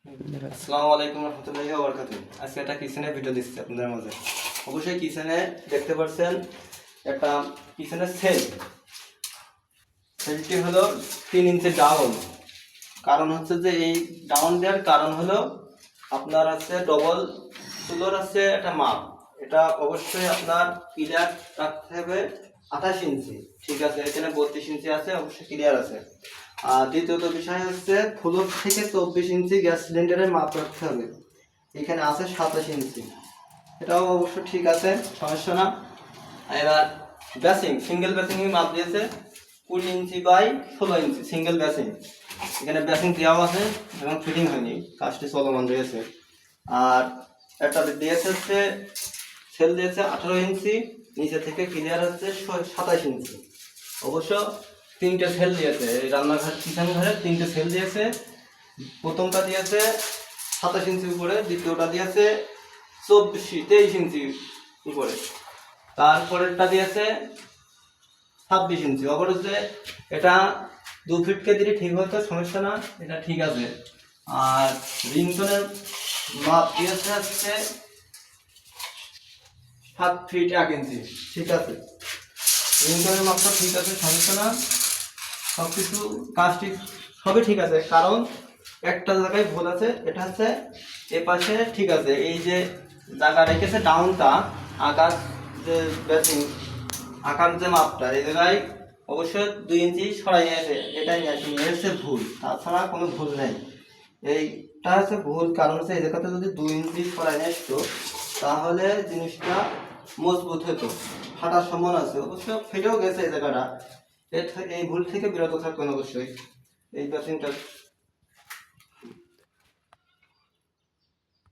আসসালামু আলাইকুম রহমতুল্লাহি ওয়া বারাকাতুহু। আজকে একটা কিচেনের ভিডিও দিচ্ছি আপনাদের মাঝে। অবশ্যই কিচেনে দেখতে পাচ্ছেন একটা কিচেনের সেলটি হলো 3 ইঞ্চি ডাউন। কারণ হচ্ছে যে এই ডাউন দেওয়ার কারণ হলো আপনার আছে ডবল চুলোর আছে একটা মাপ। এটা অবশ্যই আপনার ক্লিয়ার রাখতে হবে 28 ইঞ্চি। ঠিক আছে, এখানে 32 ইঞ্চি আছে, অবশ্যই ক্লিয়ার আছে। আর দ্বিতীয়ত বিষয় হচ্ছে ফ্লোর থেকে 24 ইঞ্চি গ্যাস সিলিন্ডারের মাপ রাখতে হবে। এখানে আছে 27 ইঞ্চি, এটাও অবশ্য ঠিক আছে, সমস্যা না। এবার বেসিং, সিঙ্গেল বেসিং মাপ দিয়েছে 20 inch by 16 inch single basin. এখানে বেসিং দেওয়াও আছে এবং ফিটিং হয়নি, কাজটি চলমান রয়েছে। আর একটা দিয়েছে হচ্ছে সেল দিয়েছে 18 ইঞ্চি, নিচে থেকে ক্লিয়ার হচ্ছে 27 ইঞ্চি। অবশ্য 3টে সেল দিয়েছে, এই রান্নাঘর কিচেন ঘরে 3টে সেল দিয়েছে। প্রথমটা দিয়েছে 27 ইঞ্চি উপরে, দ্বিতীয়টা দিয়েছে 23 ইঞ্চি উপরে, তারপরেরটা দিয়েছে 26 ইঞ্চি। অবশ্য এটা 2 ফিটকে দিলে ঠিক হতো, সমস্যা না, এটা ঠিক আছে। আর রিংটনের মাপ দিয়েছে হচ্ছে 7 ফিট 1 ইঞ্চি, ঠিক আছে। রিংটনের মাপটা ঠিক আছে, সমস্যা না, সব কিছু কাজটি সবই ঠিক আছে। কারণ একটা জায়গায় ভুল আছে, এটা হচ্ছে এ পাশে ঠিক আছে, এই যে জায়গা রেখেছে ডাউনটা আকার যে বেসিং আকার যে মাপটা এই জায়গায় অবশ্যই 2 ইঞ্চি সরাই নিয়েছে, এটাই নিয়ে এসেছে ভুল, তাছাড়া কোনো ভুল নেই। এইটা হচ্ছে ভুল, কারণ হচ্ছে এই জায়গাতে যদি 2 ইঞ্চি সরাই নিয়ে আসতো তাহলে জিনিসটা মজবুত হতো, ফাটার সম্ভাবনা আছে। অবশ্য ফেটেও গেছে এই জায়গাটা, এই ভুল থেকে বিরত থাকবেন অবশ্যই। এই বেসিংটা